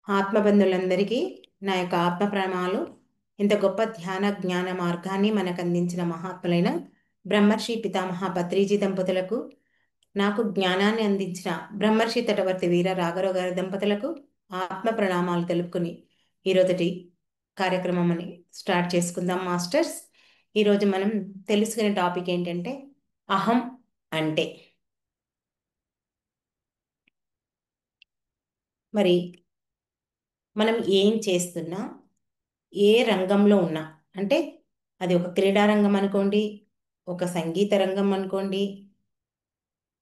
ఆత్మబంధులందరికీ నా యొక్క ఆత్మ ప్రణామాలు. ఇంత గొప్ప ధ్యాన జ్ఞాన మార్గాన్ని మనకు అందించిన మహాత్ములైన బ్రహ్మర్షి పితామహ పత్రిజీ దంపతులకు, నాకు జ్ఞానాన్ని అందించిన బ్రహ్మర్షి తటవర్తి వీర రాఘరావు గారి దంపతులకు ఆత్మ ప్రణామాలు తెలుపుకుని ఈరోజుటి కార్యక్రమం స్టార్ట్ చేసుకుందాం మాస్టర్స్. ఈరోజు మనం తెలుసుకునే టాపిక్ ఏంటంటే అహం అంటే. మరి మనం ఏం చేస్తున్నా, ఏ రంగంలో ఉన్నా, అంటే అది ఒక క్రీడా రంగం అనుకోండి, ఒక సంగీత రంగం అనుకోండి,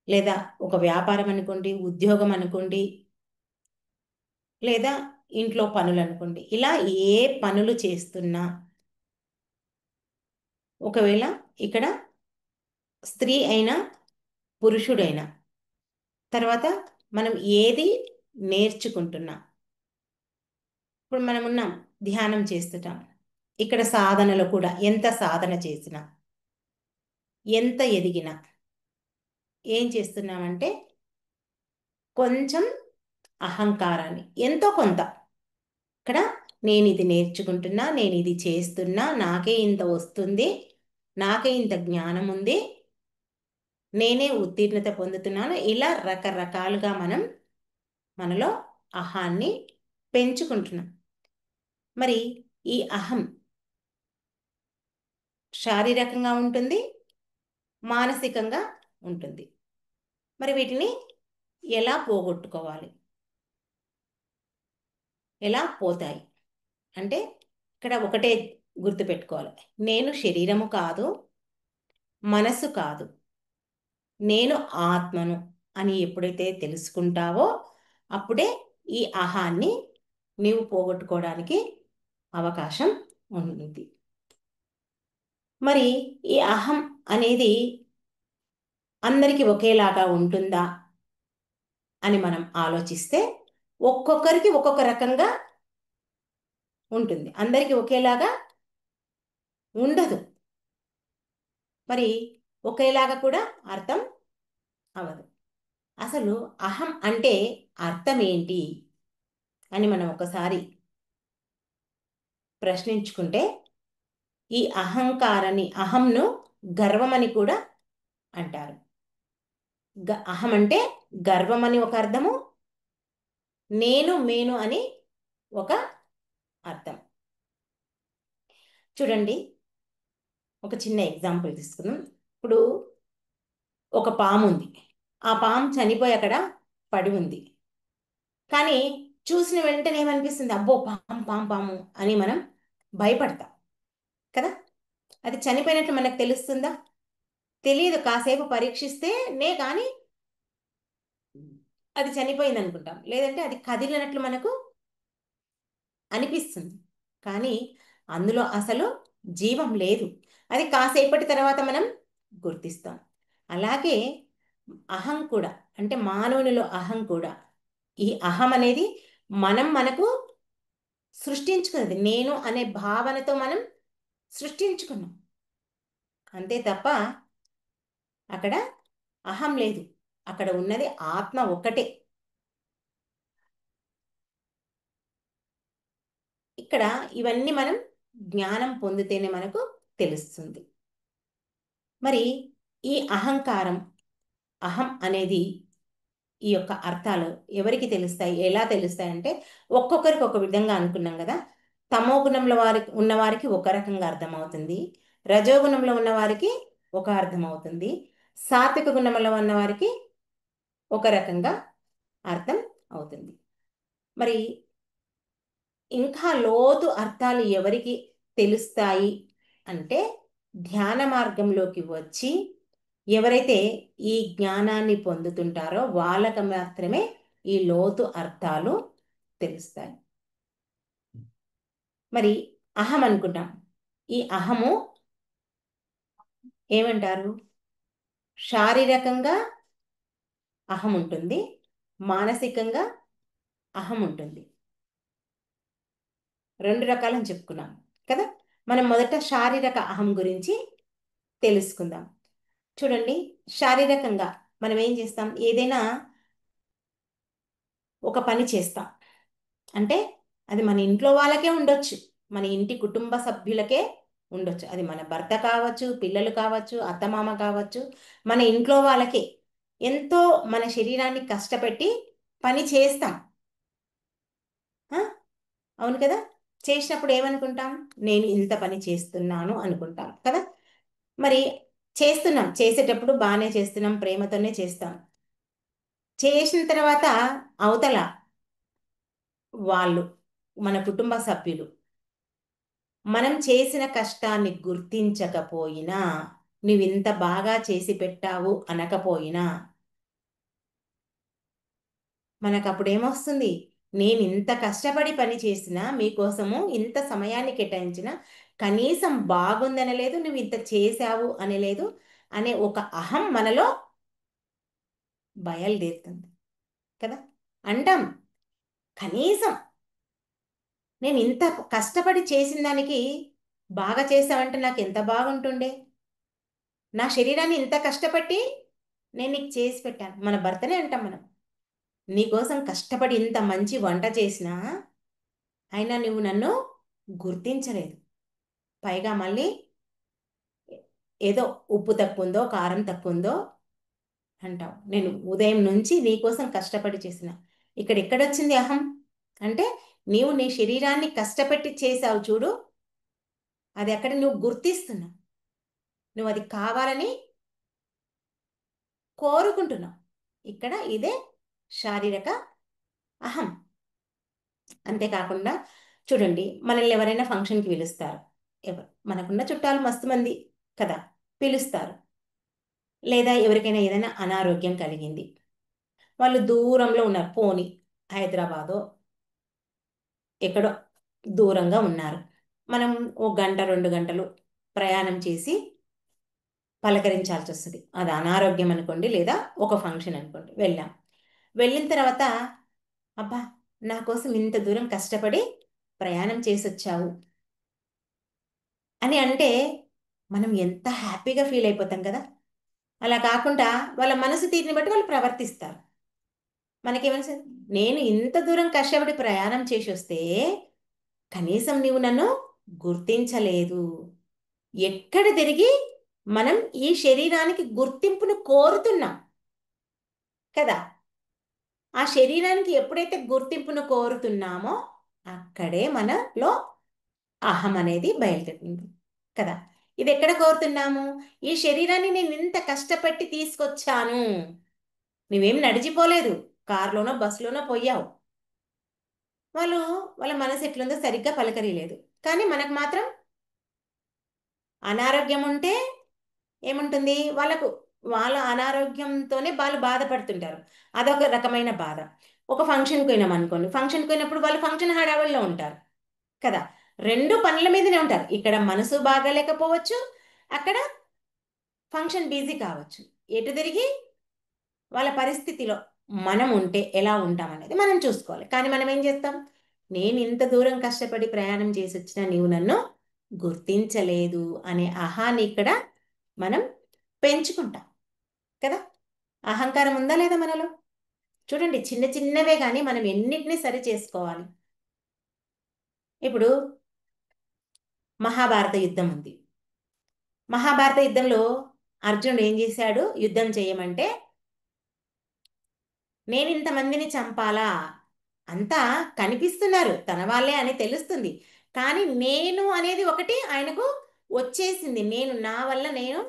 లేదా ఒక వ్యాపారం అనుకోండి, ఉద్యోగం అనుకోండి, లేదా ఇంట్లో పనులు అనుకోండి, ఇలా ఏ పనులు చేస్తున్నా, ఒకవేళ ఇక్కడ స్త్రీ అయినా పురుషుడైనా, తర్వాత మనం ఏది నేర్చుకుంటున్నా, ఇప్పుడు మనం ఉన్నాం ధ్యానం చేస్తుంటాం, ఇక్కడ సాధనలో కూడా ఎంత సాధన చేసినా, ఎంత ఎదిగినా ఏం చేస్తున్నామంటే కొంచెం అహంకారాన్ని ఎంతో కొంత, ఇక్కడ నేను ఇది నేర్చుకుంటున్నా, నేను ఇది చేస్తున్నా, నాకే ఇంత వస్తుంది, నాకే ఇంత జ్ఞానం ఉంది, నేనే ఉత్తీర్ణత పొందుతున్నాను, ఇలా రకరకాలుగా మనం మనలో అహాన్ని పెంచుకుంటున్నాం. మరి ఈ అహం శారీరకంగా ఉంటుంది, మానసికంగా ఉంటుంది. మరి వీటిని ఎలా పోగొట్టుకోవాలి, ఎలా పోతాయి అంటే ఇక్కడ ఒకటే గుర్తుపెట్టుకోవాలి. నేను శరీరము కాదు, మనసు కాదు, నేను ఆత్మను అని ఎప్పుడైతే తెలుసుకుంటావో అప్పుడే ఈ అహాన్ని నీవు పోగొట్టుకోవడానికి అవకాశం ఉంటుంది. మరి ఈ అహం అనేది అందరికీ ఒకేలాగా ఉంటుందా అని మనం ఆలోచిస్తే ఒక్కొక్కరికి ఒక్కొక్క రకంగా ఉంటుంది, అందరికీ ఒకేలాగా ఉండదు. మరి ఒకేలాగా కూడా అర్థం అవ్వదు. అసలు అహం అంటే అర్థం ఏంటి అని మనం ఒకసారి ప్రశ్నించుకుంటే, ఈ అహంకారాన్ని, అహంను గర్వమని కూడా అంటారు. అహం అంటే గర్వం అని ఒక అర్థము, నేను మేను అని ఒక అర్థం. చూడండి, ఒక చిన్న ఎగ్జాంపుల్ తీసుకుందాం. ఇప్పుడు ఒక పాము ఉంది, ఆ పాము చనిపోయి అక్కడ పడి ఉంది. కానీ చూసిన వెంటనే ఏమనిపిస్తుంది, అబ్బో పాము పాము పాము అని మనం భయపడతాం కదా. అది చనిపోయినట్లు మనకు తెలుస్తుందా? తెలియదు. కాసేపు పరీక్షిస్తేనే కానీ అది చనిపోయింది అనుకుంటాం, లేదంటే అది కదిలినట్లు మనకు అనిపిస్తుంది. కానీ అందులో అసలు జీవం లేదు, అది కాసేపటి తర్వాత మనం గుర్తిస్తాం. అలాగే అహం కూడా, అంటే మానవునిలో అహం కూడా, ఈ అహం అనేది మనం మనకు సృష్టించుకున్నది, నేను అనే భావనతో మనం సృష్టించుకున్నాం అంతే తప్ప అక్కడ అహం లేదు. అక్కడ ఉన్నది ఆత్మ ఒక్కటే. ఇక్కడ ఇవన్నీ మనం జ్ఞానం పొందితేనే మనకు తెలుస్తుంది. మరి ఈ అహంకారం, అహం అనేది, ఈ యొక్క అర్థాలు ఎవరికి తెలుస్తాయి, ఎలా తెలుస్తాయి అంటే ఒక్కొక్కరికి ఒక విధంగా అనుకున్నాం కదా. తమో గుణంలో ఉన్నవారికి ఒక రకంగా అర్థమవుతుంది, రజోగుణంలో ఉన్నవారికి ఒక అర్థం అవుతుంది, సాత్విక గుణంలో ఉన్నవారికి ఒక రకంగా అర్థం అవుతుంది. మరి ఇంకా లోతు అర్థాలు ఎవరికి తెలుస్తాయి అంటే ధ్యాన మార్గంలోకి వచ్చి ఎవరైతే ఈ జ్ఞానాన్ని పొందుతుంటారో వాళ్ళకి మాత్రమే ఈ లోతు అర్థాలు తెలుస్తాయి. మరి అహం అనుకుంటాం, ఈ అహము ఏమంటారు, శారీరకంగా అహం ఉంటుంది, మానసికంగా అహం ఉంటుంది. రెండు రకాలని చెప్పుకున్నాం కదా. మనం మొదట శారీరక అహం గురించి తెలుసుకుందాం. చూడండి, శారీరకంగా మనం ఏం చేస్తాం, ఏదైనా ఒక పని చేస్తాం, అంటే అది మన ఇంట్లో వాళ్ళకే ఉండొచ్చు, మన ఇంటి కుటుంబ సభ్యులకే ఉండొచ్చు. అది మన భర్త కావచ్చు, పిల్లలు కావచ్చు, అత్తమామ కావచ్చు, మన ఇంట్లో వాళ్ళకే. ఎంతో మన శరీరాన్ని కష్టపెట్టి పని చేస్తాం. ఆ? అవును కదా. చేసినప్పుడు ఏమనుకుంటాం? నేను ఇంత పని చేస్తున్నాను అనుకుంటాం కదా. మరి చేస్తున్నాం, చేసేటప్పుడు బాగానే చేస్తున్నాం, ప్రేమతోనే చేస్తాం. చేసిన తర్వాత అవతల వాళ్ళు, మన కుటుంబ సభ్యులు మనం చేసిన కష్టాన్ని గుర్తించకపోయినా, నువ్వు ఇంత బాగా చేసి పెట్టావు అనకపోయినా, మనకు అప్పుడు ఏమొస్తుంది? నేను ఇంత కష్టపడి పని చేసినా, మీకోసము ఇంత సమయాన్ని కేటాయించిన, కనీసం బాగుందనలేదు, నువ్వు ఇంత చేశావు అనలేదు అనే ఒక అహం మనలో బయలుదేరుతుంది కదా. అంటాం, కనీసం నేను ఇంత కష్టపడి చేసిన దానికి బాగా చేసావంటే నాకు ఎంత బాగుంటుండే. నా శరీరాన్ని ఇంత కష్టపడి నేను నీకు చేసి పెట్టాను. మన భర్తనే అంటాం మనం, నీకోసం కష్టపడి ఇంత మంచి వంట చేసినా అయినా నువ్వు నన్ను గుర్తించలేదు. పైగా మళ్ళీ ఏదో ఉప్పు తక్కువ ఉందో, కారం తక్కువ ఉందో అంటావు. నేను ఉదయం నుంచి నీకోసం కష్టపడి చేసిన, ఇక్కడ ఎక్కడొచ్చింది అహం? అంటే నీవు నీ శరీరాన్ని కష్టపెట్టి చేసావు చూడు, అది అక్కడ నువ్వు గుర్తిస్తున్నావు. నువ్వు అది కావాలని కోరుకుంటున్నావు. ఇక్కడ ఇదే శారీరక అహం. అంతేకాకుండా చూడండి, మనల్ని ఎవరైనా ఫంక్షన్కి పిలుస్తారు. ఎవరు మనకున్న చుట్టాలు మస్తు మంది కదా, పిలుస్తారు. లేదా ఎవరికైనా ఏదైనా అనారోగ్యం కలిగింది, వాళ్ళు దూరంలో ఉన్నారు, పోని హైదరాబాదో ఎక్కడో దూరంగా ఉన్నారు. మనం ఒక గంట 2 గంటలు ప్రయాణం చేసి పలకరించాల్సి వస్తుంది. అది అనారోగ్యం అనుకోండి, లేదా ఒక ఫంక్షన్ అనుకోండి. వెళ్ళాం, వెళ్ళిన తర్వాత అబ్బా, నా కోసం ఇంత దూరం కష్టపడి ప్రయాణం చేసి వచ్చావు అని అంటే మనం ఎంత హ్యాపీగా ఫీల్ అయిపోతాం కదా. అలా కాకుండా వాళ్ళ మనసు తీరుని బట్టి వాళ్ళు ప్రవర్తిస్తారు. మనకేమనిసి, నేను ఇంత దూరం కష్టపడి ప్రయాణం చేసి వస్తే కనీసం నీవు నన్ను గుర్తించలేదు. ఎక్కడ తిరిగి మనం ఈ శరీరానికి గుర్తింపును కోరుతున్నాం కదా. ఆ శరీరానికి ఎప్పుడైతే గుర్తింపును కోరుతున్నామో అక్కడే మనలో అహం అనేది బయలుదేరింది కదా. ఇది ఎక్కడ కోరుతున్నాము? ఈ శరీరాన్ని నేను ఇంత కష్టపెట్టి తీసుకొచ్చాను. నువ్వేం నడిచిపోలేదు, కారులోనో బస్సులోనో పోయావు. వాళ్ళు, వాళ్ళ మనసు ఎట్లుందో సరిగ్గా పలకరియలేదు. కానీ మనకు మాత్రం అనారోగ్యం ఉంటే ఏముంటుంది వాళ్ళకు, వాళ్ళ అనారోగ్యంతోనే వాళ్ళు బాధపడుతుంటారు. అదొక రకమైన బాధ. ఒక ఫంక్షన్కి పోయినాం అనుకోండి, ఫంక్షన్కి పోయినప్పుడు వాళ్ళు ఫంక్షన్ హడావుల్లో ఉంటారు కదా. రెండు పనుల మీదనే ఉంటారు. ఇక్కడ మనసు బాగాలేకపోవచ్చు, అక్కడ ఫంక్షన్ బిజీ కావచ్చు. ఎటు తిరిగి వాళ్ళ పరిస్థితిలో మనం ఉంటే ఎలా ఉంటాం అనేది మనం చూసుకోవాలి. కానీ మనం ఏం చేస్తాం? నేను ఇంత దూరం కష్టపడి ప్రయాణం చేసి వచ్చినా నీవు నన్ను గుర్తించలేదు అనే అహాన్ని ఇక్కడ మనం పెంచుకుంటాం కదా. అహంకారం ఉందా లేదా మనలో? చూడండి, చిన్న చిన్నవే కానీ మనం ఎన్నిటిని సరి చేసుకోవాలి. ఇప్పుడు మహాభారత యుద్ధం ఉంది. మహాభారత యుద్ధంలో అర్జునుడు ఏం చేశాడు? యుద్ధం చేయమంటే నేను ఇంతమందిని చంపాలా? అంతా కనిపిస్తున్నారు తన వాళ్ళే అని తెలుస్తుంది, కానీ నేను అనేది ఒకటి ఆయనకు వచ్చేసింది. నేను, నా వల్ల నేను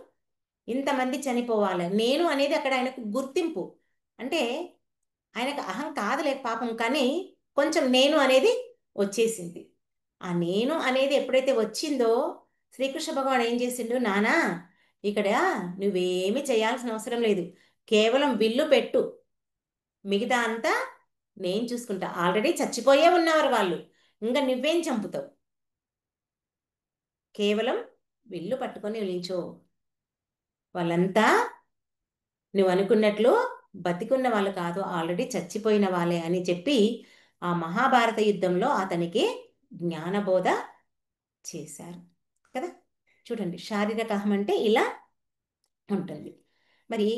ఇంతమంది చనిపోవాలి, నేను అనేది అక్కడ ఆయనకు గుర్తింపు. అంటే ఆయనకు అహం కాదులే పాపం, కానీ కొంచెం నేను అనేది వచ్చేసింది. ఆ నేను అనేది ఎప్పుడైతే వచ్చిందో శ్రీకృష్ణ భగవాన్ ఏం చేసిండు? నానా, ఇక్కడ నువ్వేమి చేయాల్సిన అవసరం లేదు, కేవలం విల్లు పెట్టు, మిగతా అంతా నేను చూసుకుంటా. ఆల్రెడీ చచ్చిపోయే ఉన్నవారు వాళ్ళు, ఇంకా నువ్వేం చంపుతావు? కేవలం విల్లు పట్టుకొని నిల్చో, వాళ్ళంతా నువ్వు అనుకున్నట్లు బతికున్న వాళ్ళు కాదు, ఆల్రెడీ చచ్చిపోయిన వాళ్ళే అని చెప్పి ఆ మహాభారత యుద్ధంలో అతనికి జ్ఞానబోధ చేశారు కదా. చూడండి, శారీరక అహం అంటే ఇలా ఉంటుంది. మరి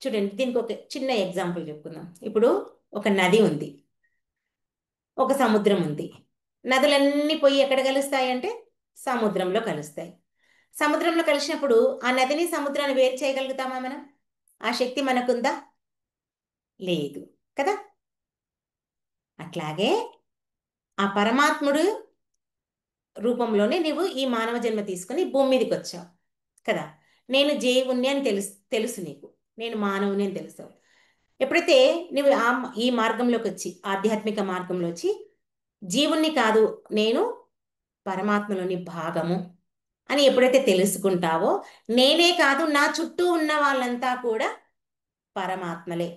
చూడండి, దీనికి ఒక చిన్న ఎగ్జాంపుల్ చెప్పుకుందాం. ఇప్పుడు ఒక నది ఉంది. ఒక సముద్రం ఉంది. నదులన్నీ పోయి ఎక్కడ కలుస్తాయి అంటే సముద్రంలో కలుస్తాయి. సముద్రంలో కలిసినప్పుడు ఆ నదిని సముద్రాన్ని వేరు చేయగలుగుతామా మనం? ఆ శక్తి మనకుందా? లేదు కదా. అట్లాగే ఆ పరమాత్ముడు రూపంలోనే నువ్వు ఈ మానవ జన్మ తీసుకొని భూమి మీదకి వచ్చావు కదా. నేను జీవుణ్ణి అని తెలుసు నీకు, నేను మానవుని అని తెలుసు. ఎప్పుడైతే నువ్వు ఈ మార్గంలోకి వచ్చి ఆధ్యాత్మిక మార్గంలో వచ్చి జీవుణ్ణి కాదు, నేను పరమాత్మలోని భాగము అని ఎప్పుడైతే తెలుసుకుంటావో, నేనే కాదు నా చుట్టూ ఉన్న వాళ్ళంతా కూడా పరమాత్మలే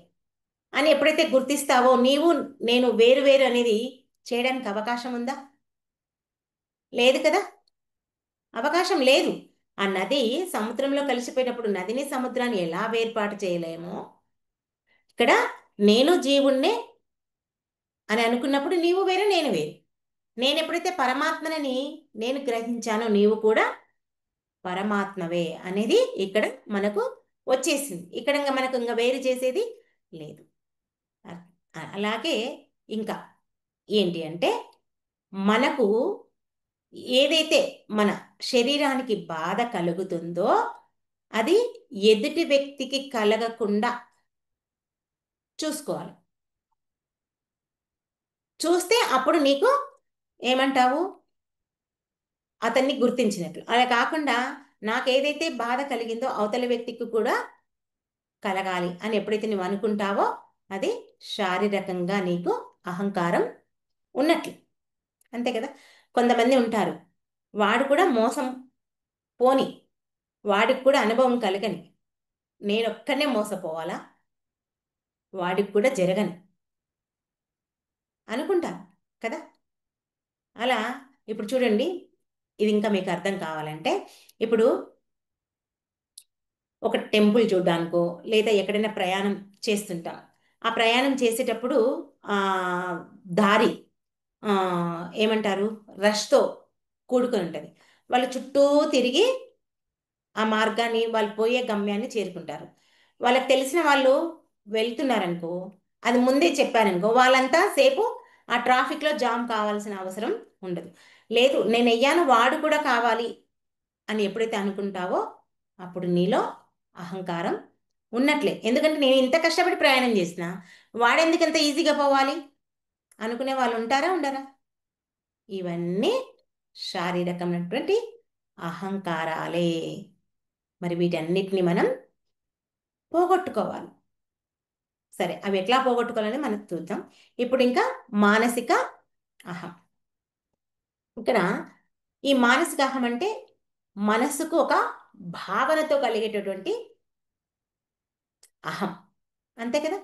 అని ఎప్పుడైతే గుర్తిస్తావో, నీవు నేను వేరు వేరు అనేది చేయడానికి అవకాశం ఉందా? లేదు కదా. అవకాశం లేదు. ఆ నది సముద్రంలో కలిసిపోయినప్పుడు నదిని సముద్రాన్ని ఎలా వేర్పాటు చేయలేమో, ఇక్కడ నేను జీవుణ్ణే అని అనుకున్నప్పుడు నీవు వేరు నేను వేరు. నేను ఎప్పుడైతే పరమాత్మనని నేను గ్రహించానో, నీవు కూడా పరమాత్మవే అనేది ఇక్కడ మనకు వచ్చేసింది. ఇక్కడ ఇంకా మనకు ఇంకా వేరు చేసేది లేదు. అలాగే ఇంకా ఏంటి అంటే, మనకు ఏదైతే మన శరీరానికి బాధ కలుగుతుందో అది ఎదుటి వ్యక్తికి కలగకుండా చూసుకోవాలి. చూస్తే అప్పుడు నీకు ఏమంటావు? అతన్ని గుర్తించినట్లు. అలా కాకుండా నాకేదైతే బాధ కలిగిందో అవతల వ్యక్తికి కూడా కలగాలి అని ఎప్పుడైతే నువ్వు అనుకుంటావో, అది శారీరకంగా నీకు అహంకారం ఉన్నట్లు. అంతే కదా. కొంతమంది ఉంటారు, వాడు కూడా మోసం పోని, వాడికి కూడా అనుభవం కలగని, నేనొక్కనే మోసపోవాలా, వాడికి కూడా జరగని అనుకుంటారు కదా. అలా ఇప్పుడు చూడండి, ఇది ఇంకా మీకు అర్థం కావాలంటే, ఇప్పుడు ఒక టెంపుల్ చూడడానికో లేదా ఎక్కడైనా ప్రయాణం చేస్తుంటాం. ఆ ప్రయాణం చేసేటప్పుడు ఆ దారి ఆ, ఏమంటారు, రష్తో కూడుకొని ఉంటుంది. వాళ్ళు చుట్టూ తిరిగి ఆ మార్గాన్ని, వాళ్ళు పోయే గమ్యాన్ని చేరుకుంటారు. వాళ్ళకి తెలిసిన వాళ్ళు వెళ్తున్నారనుకో, అది ముందే చెప్పారనుకో, వాళ్ళంతా సేపు ఆ ట్రాఫిక్లో జామ్ కావాల్సిన అవసరం ఉండదు. లేదు, నేను వెయ్యాను వాడు కూడా కావాలి అని ఎప్పుడైతే అనుకుంటావో, అప్పుడు నీలో అహంకారం ఉన్నట్లే. ఎందుకంటే నేను ఇంత కష్టపడి ప్రయాణం చేసిన, వాడెందుకు ఇంత ఈజీగా పోవాలి అనుకునే వాళ్ళు ఉంటారా ఉండరా? ఇవన్నీ శారీరకమైనటువంటి అహంకారాలే. మరి వీటన్నిటిని మనం పోగొట్టుకోవాలి. సరే, అవి ఎట్లా పోగొట్టుకోవాలని మనం చూద్దాం. ఇప్పుడు ఇంకా మానసిక అహం. ఇక్కడ ఈ మానసిక అహం అంటే మనసుకు ఒక భావనతో కలిగేటటువంటి అహం. అంతే కదా.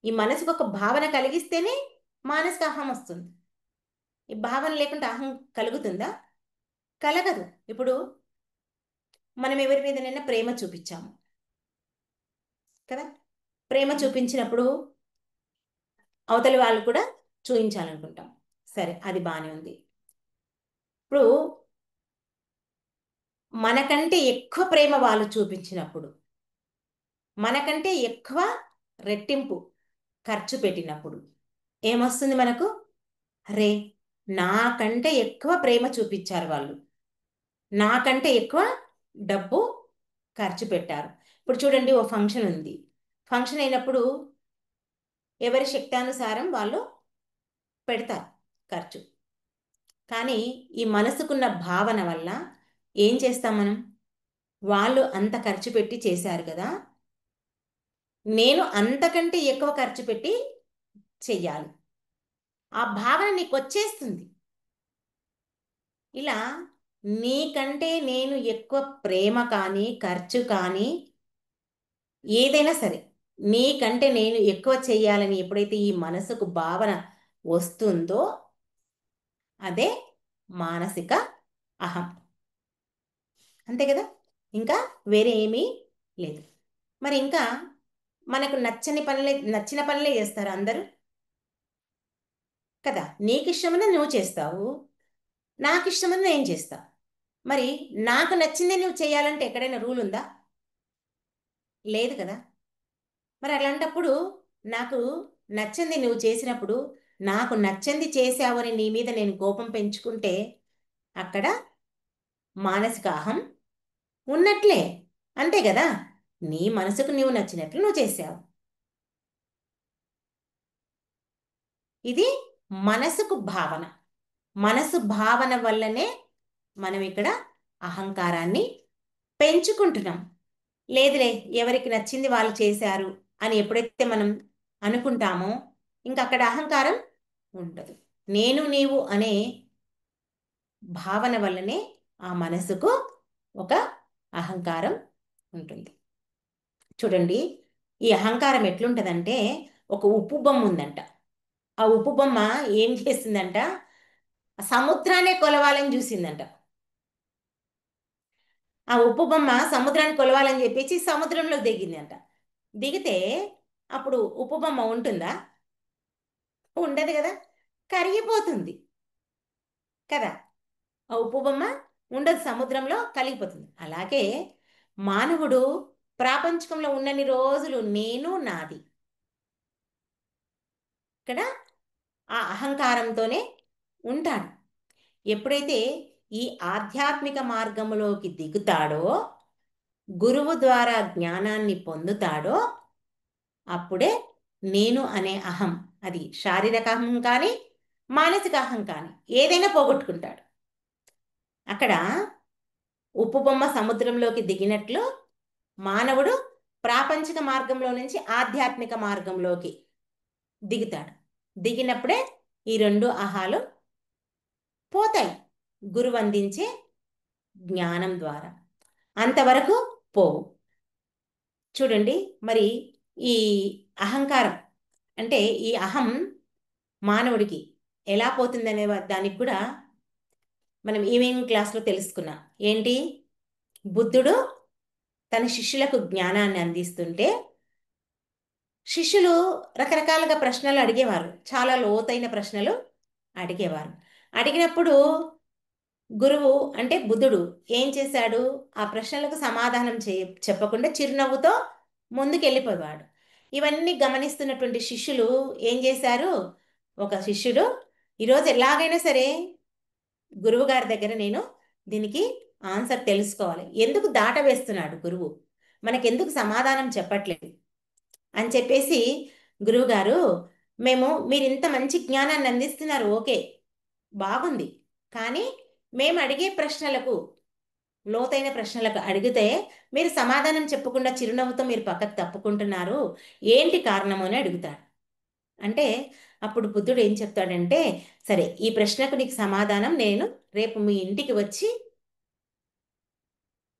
ఈ మనసుకు ఒక భావన కలిగిస్తేనే మానసిక అహం వస్తుంది. ఈ భావన లేకుండా అహం కలుగుతుందా? కలగదు. ఇప్పుడు మనం ఎవరి మీదనైనా ప్రేమ చూపించాము కదా. ప్రేమ చూపించినప్పుడు అవతలి వాళ్ళు కూడా చూపించాలనుకుంటాం. సరే, అది బాగానే ఉంది. ఇప్పుడు మనకంటే ఎక్కువ ప్రేమ వాళ్ళు చూపించినప్పుడు, మనకంటే ఎక్కువ రెట్టింపు ఖర్చు పెట్టినప్పుడు ఏమొస్తుంది మనకు? అరే, నాకంటే ఎక్కువ ప్రేమ చూపించారు వాళ్ళు, నాకంటే ఎక్కువ డబ్బు ఖర్చు పెట్టారు. ఇప్పుడు చూడండి, ఓ ఫంక్షన్ ఉంది. ఫంక్షన్ అయినప్పుడు ఎవరి శక్తానుసారం వాళ్ళు పెడతారు ఖర్చు. కానీ ఈ మనసుకున్న భావన వల్ల ఏం చేస్తాం మనం? వాళ్ళు అంత ఖర్చు పెట్టి చేశారు కదా, నేను అంతకంటే ఎక్కువ ఖర్చు పెట్టి చెయ్యాలి. ఆ భావన నీకు వచ్చేస్తుంది. ఇలా నీకంటే నేను ఎక్కువ ప్రేమ కానీ ఖర్చు కానీ ఏదైనా సరే, నీకంటే నేను ఎక్కువ చెయ్యాలని ఎప్పుడైతే ఈ మనసుకు భావన వస్తుందో, అదే మానసిక అహం. అంతే కదా. ఇంకా వేరే ఏమీ లేదు. మరి ఇంకా మనకు నచ్చిన పనులే చేస్తారు అందరూ కదా. నీకు ఇష్టమైనది నువ్వు చేస్తావు, నాకు ఇష్టమైనది నేను చేస్తా. మరి నాకు నచ్చిందే నువ్వు చేయాలంటే ఎక్కడైనా రూల్ ఉందా? లేదు కదా. మరి అలాంటప్పుడు నాకు నచ్చింది నువ్వు చేసినప్పుడు నాకు నచ్చంది చేశావని నీ మీద నేను కోపం పెంచుకుంటే అక్కడ మానసిక అహం ఉన్నట్లే. అంతే కదా. నీ మనసుకు నువ్వు నచ్చినట్లు నువ్వు చేసావు. ఇది మనసుకు భావన. మనసు భావన వల్లనే మనం ఇక్కడ అహంకారాన్ని పెంచుకుంటున్నాం. లేదులే, ఎవరికి నచ్చింది వాళ్ళు చేశారు అని ఎప్పుడైతే మనం అనుకుంటామో ఇంకా అక్కడ అహంకారం ఉండదు. నేను నీవు అనే భావన వల్లనే ఆ మనసుకు ఒక అహంకారం ఉంటుంది. చూడండి, ఈ అహంకారం ఎట్లుంటదంటే ఒక ఉప్పు బొమ్మ ఉందంట. ఆ ఉప్పు బొమ్మ ఏం చేసిందంట, సముద్రాన్ని కొలవాలని చూసిందంట. ఆ ఉప్పు బొమ్మ సముద్రాన్ని కొలవాలని చెప్పేసి సముద్రంలో దిగిందంట. దిగితే అప్పుడు ఉప్పు బొమ్మ ఉంటుందా? ఉండదు కదా, కరిగిపోతుంది కదా. ఆ ఉప్పు బొమ్మ ఉండదు, సముద్రంలో కలిగిపోతుంది. అలాగే మానవుడు ప్రాపంచికంలో ఉన్నన్ని రోజులు నేను నాది ఇక్కడ ఆ అహంకారంతోనే ఉంటాడు. ఎప్పుడైతే ఈ ఆధ్యాత్మిక మార్గంలోకి దిగుతాడో, గురువు ద్వారా జ్ఞానాన్ని పొందుతాడో అప్పుడే నేను అనే అహం, అది శారీరక అహం కానీ మానసిక అహం కానీ ఏదైనా పోగొట్టుకుంటాడు. అక్కడ ఉప్పు బొమ్మ సముద్రంలోకి దిగినట్లు మానవుడు ప్రాపంచిక మార్గంలో నుంచి ఆధ్యాత్మిక మార్గంలోకి దిగుతాడు. దిగినప్పుడే ఈ రెండు అహాలు పోతాయి గురువు అందించే జ్ఞానం ద్వారా. అంతవరకు పోవు. చూడండి, మరి ఈ అహంకారం అంటే ఈ అహం మానవుడికి ఎలా పోతుందనే దానికి కూడా మనం ఈవినింగ్ క్లాస్లో తెలుసుకున్నాం. ఏంటి, బుద్ధుడు తన శిష్యులకు జ్ఞానాన్ని అందిస్తుంటే శిష్యులు రకరకాలుగా ప్రశ్నలు అడిగేవారు, చాలా లోతైన ప్రశ్నలు అడిగేవారు. అడిగినప్పుడు గురువు అంటే బుద్ధుడు ఏం చేశాడు, ఆ ప్రశ్నలకు సమాధానం చెప్పకుండా చిరునవ్వుతో ముందుకెళ్ళిపోయాడు. ఇవన్నీ గమనిస్తున్నటువంటి శిష్యులు ఏం చేశారు, ఒక శిష్యుడు ఈరోజు ఎలాగైనా సరే గురువు గారి దగ్గర నేను దీనికి ఆన్సర్ తెలుసుకోవాలి, ఎందుకు దాట వేస్తున్నాడు గురువు, మనకెందుకు సమాధానం చెప్పట్లేదు అని చెప్పేసి, గురువుగారు మేము మీరు ఇంత మంచి జ్ఞానాన్ని అందిస్తున్నారు, ఓకే బాగుంది, కానీ మేము అడిగే ప్రశ్నలకు, లోతైన ప్రశ్నలకు అడిగితే మీరు సమాధానం చెప్పకుండా చిరునవ్వుతో మీరు పక్కకు తప్పుకుంటున్నారు, ఏంటి కారణము అని అడుగుతాడు. అంటే అప్పుడు బుద్ధుడు ఏం చెప్తాడంటే, సరే ఈ ప్రశ్నకు నీకు సమాధానం నేను రేపు మీ ఇంటికి వచ్చి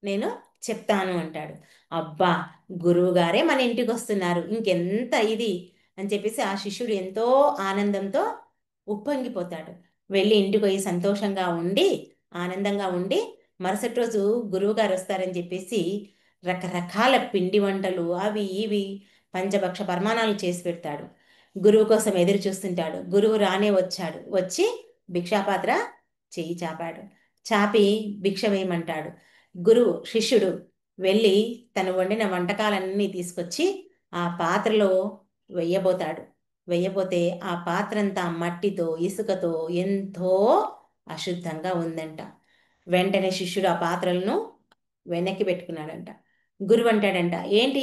నేను చెప్తాను అంటాడు. అబ్బా, గురువుగారే మన ఇంటికి వస్తున్నారు, ఇంకెంత ఇది అని చెప్పేసి ఆ శిష్యుడు ఎంతో ఆనందంతో ఉప్పొంగిపోతాడు. వెళ్ళి ఇంటికి పోయి సంతోషంగా ఉండి ఆనందంగా ఉండి మరుసటి రోజు గురువుగారు వస్తారని చెప్పేసి రకరకాల పిండి వంటలు అవి ఇవి పంచభక్ష పరమాణాలు చేసి పెడతాడు. గురువు కోసం ఎదురు చూస్తుంటాడు. గురువు రానే వచ్చాడు. వచ్చి భిక్షాపాత్ర చెయ్యి చాపాడు. చాపి భిక్ష వేయమంటాడు. గురువు శిష్యుడు వెళ్ళి తను వండిన వంటకాలన్నీ తీసుకొచ్చి ఆ పాత్రలో వెయ్యబోతాడు. వెయ్యబోతే ఆ పాత్రంతా మట్టితో ఇసుకతో ఎంతో అశుద్ధంగా ఉందంట. వెంటనే శిష్యుడు ఆ పాత్రలను వెనక్కి పెట్టుకున్నాడంట. గురువు అంటాడంట, ఏంటి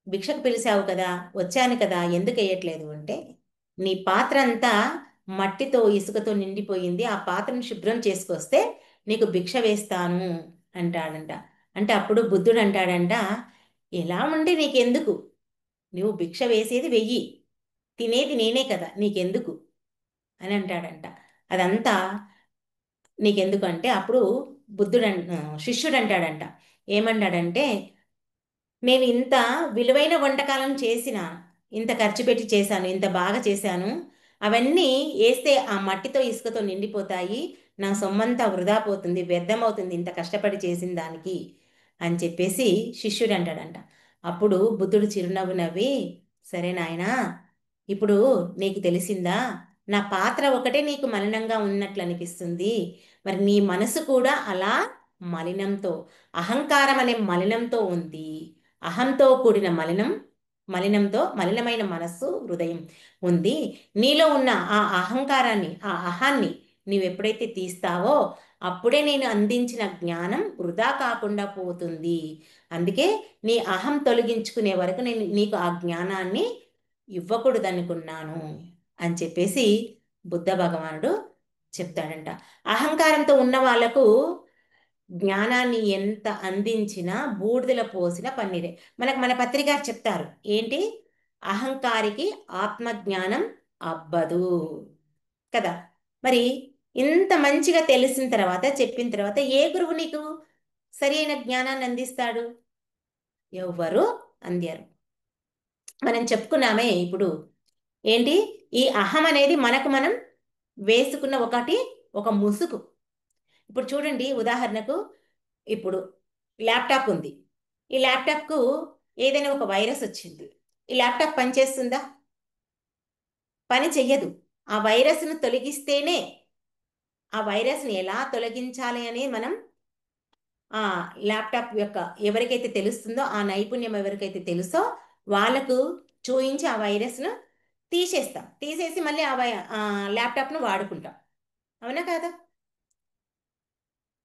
భిక్షకు పిలిచావు కదా, వచ్చాను కదా, ఎందుకు వేయట్లేదు అంటే, నీ పాత్ర అంతా మట్టితో ఇసుకతో నిండిపోయింది, ఆ పాత్రను శుభ్రం చేసుకొస్తే నీకు భిక్ష వేస్తాను అంటాడంట. అంటే అప్పుడు బుద్ధుడు అంటాడంట, ఎలా ఉండి నీకెందుకు, నువ్వు భిక్ష వేసేది వెయ్యి, తినేది నేనే కదా, నీకెందుకు అని అంటాడంట. అదంతా నీకెందుకు అంటే అప్పుడు బుద్ధుడు శిష్యుడు అంటాడంట, ఏమన్నాడంటే, నేను ఇంత విలువైన వంటకాలను చేసిన, ఇంత ఖర్చు పెట్టి చేశాను, ఇంత బాగా చేశాను, అవన్నీ వేస్తే ఆ మట్టితో ఇసుకతో నిండిపోతాయి, నా సొమ్మంతా వృధా పోతుంది, వ్యర్థమవుతుంది ఇంత కష్టపడి చేసిన దానికి అని చెప్పేసి శిష్యుడు అంటాడంట. అప్పుడు బుద్ధుడు చిరునవ్వు నవ్వి, సరే నాయనా, ఇప్పుడు నీకు తెలిసిందా, నా పాత్ర ఒకటే నీకు మలినంగా ఉన్నట్లు అనిపిస్తుంది, మరి నీ మనసు కూడా అలా మలినంతో, అహంకారం అనే మలినంతో ఉంది, అహంతో కూడిన మలినం మలినమైన మనస్సు హృదయం ఉంది. నీలో ఉన్న ఆ అహంకారాన్ని, ఆ అహాన్ని నీవెప్పుడైతే తీస్తావో అప్పుడే నేను అందించిన జ్ఞానం వృధా కాకుండా పోతుంది. అందుకే నీ అహం తొలగించుకునే వరకు నేను నీకు ఆ జ్ఞానాన్ని ఇవ్వకూడదనుకున్నాను అని చెప్పేసి బుద్ధ భగవానుడు చెప్తాడంట. అహంకారంతో ఉన్న వాళ్లకు జ్ఞానాన్ని ఎంత అందించినా బూడిదల పోసిన పన్నీరే. మన పత్రిక చెప్తారు ఏంటి, అహంకారికి ఆత్మజ్ఞానం అబ్బదు కదా. మరి ఇంత మంచిగా తెలిసిన తర్వాత, చెప్పిన తర్వాత ఏ గురువు నీకు సరి అయిన జ్ఞానాన్ని అందిస్తాడు? ఎవ్వరు అందారు. మనం చెప్పుకున్నామే ఇప్పుడు ఏంటి, ఈ అహం అనేది మనకు మనం వేసుకున్న ఒక ముసుగు. ఇప్పుడు చూడండి, ఉదాహరణకు ఇప్పుడు ల్యాప్టాప్ ఉంది. ఈ ల్యాప్టాప్కు ఏదైనా ఒక వైరస్ వచ్చింది, ఈ ల్యాప్టాప్ పనిచేస్తుందా? పని చెయ్యదు. ఆ వైరస్ను తొలగిస్తేనే, ఆ వైరస్ని ఎలా తొలగించాలి అని మనం ఆ ల్యాప్టాప్ యొక్క ఎవరికైతే తెలుస్తుందో, ఆ నైపుణ్యం ఎవరికైతే తెలుసో వాళ్ళకు చూయించి ఆ వైరస్ను తీసేస్తాం. తీసేసి మళ్ళీ ఆ ల్యాప్టాప్ను వాడుకుంటాం. అవునా కాదా?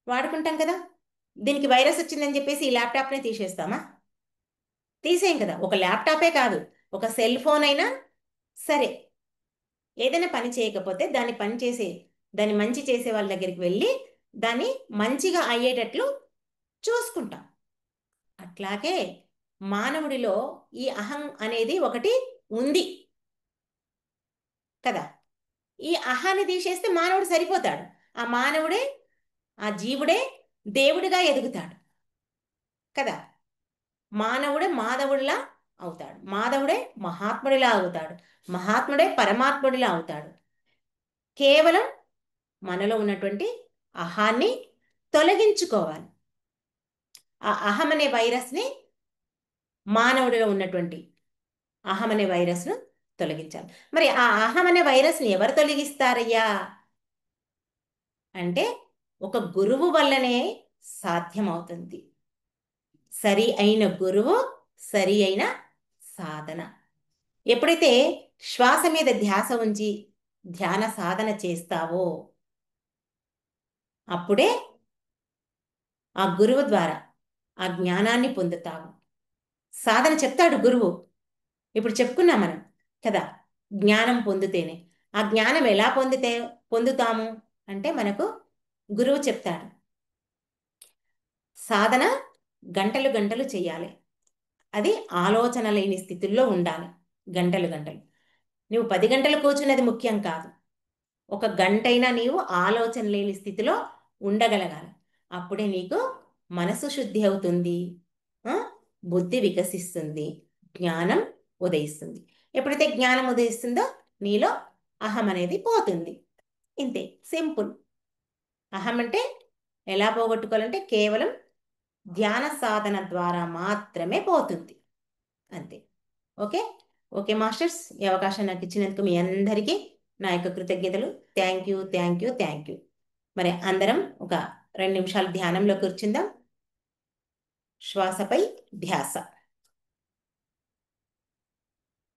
వాడుకుంటాం కదా. దీనికి వైరస్ వచ్చిందని చెప్పేసి ఈ ల్యాప్టాప్నే తీసేస్తామా? తీసేయం కదా. ఒక ల్యాప్టాపే కాదు, ఒక సెల్ ఫోన్ అయినా సరే, ఏదైనా పని చేయకపోతే దాన్ని మంచి చేసే వాళ్ళ దగ్గరికి వెళ్ళి దాన్ని మంచిగా అయ్యేటట్లు చూసుకుంటాం. అట్లాగే మానవుడిలో ఈ అహం అనేది ఒకటి ఉంది కదా. ఈ అహాన్ని తీసేస్తే మానవుడు సరిపోతాడు. ఆ మానవుడే, ఆ జీవుడే దేవుడిగా ఎదుగుతాడు కదా. మానవుడే మాధవుడిలా అవుతాడు, మాధవుడే మహాత్ముడిలా అవుతాడు, మహాత్ముడే పరమాత్ముడిలా అవుతాడు. కేవలం మనలో ఉన్నటువంటి అహాన్ని తొలగించుకోవాలి. ఆ అహం అనే వైరస్ని, మానవుడిలో ఉన్నటువంటి అహం అనే వైరస్ను తొలగించాలి. మరి ఆ అహం అనే వైరస్ని ఎవరు తొలగిస్తారయ్యా అంటే ఒక గురువు వల్లనే సాధ్యమవుతుంది. సరి అయిన గురువు, సరి అయిన సాధన. ఎప్పుడైతే శ్వాస మీద ధ్యాస ఉంచి ధ్యాన సాధన చేస్తావో అప్పుడే ఆ గురువు ద్వారా ఆ జ్ఞానాన్ని పొందుతావు. సాధన చెప్తాడు గురువు. ఇప్పుడు చెప్పుకున్నాం మనం కదా, జ్ఞానం పొందితేనే. ఆ జ్ఞానం ఎలా పొందుతాము అంటే మనకు గురువు చెప్తాడు. సాధన గంటలు గంటలు చేయాలి. అది ఆలోచన లేని స్థితిలో ఉండాలి. గంటలు గంటలు. నువ్వు 10 గంటలు కూర్చున్నది ముఖ్యం కాదు. ఒక గంటైనా నీవు ఆలోచన లేని స్థితిలో ఉండగలగాలి. అప్పుడే నీకు మనసు శుద్ధి అవుతుంది, బుద్ధి వికసిస్తుంది, జ్ఞానం ఉదయిస్తుంది. ఎప్పుడైతే జ్ఞానం ఉదయిస్తుందో నీలో అహం అనేది పోతుంది. ఇంతే, సింపుల్. అహం అంటే ఎలా పోగొట్టుకోవాలంటే కేవలం ధ్యాన సాధన ద్వారా మాత్రమే పోతుంది. అంతే. ఓకే ఓకే మాస్టర్స్, ఈ అవకాశం నాకు ఇచ్చినందుకు మీ అందరికీ నా యొక్క కృతజ్ఞతలు. Thank you, thank you, thank you. మరి అందరం ఒక 2 నిమిషాలు ధ్యానంలో కూర్చుందాం. శ్వాసపై ధ్యాస.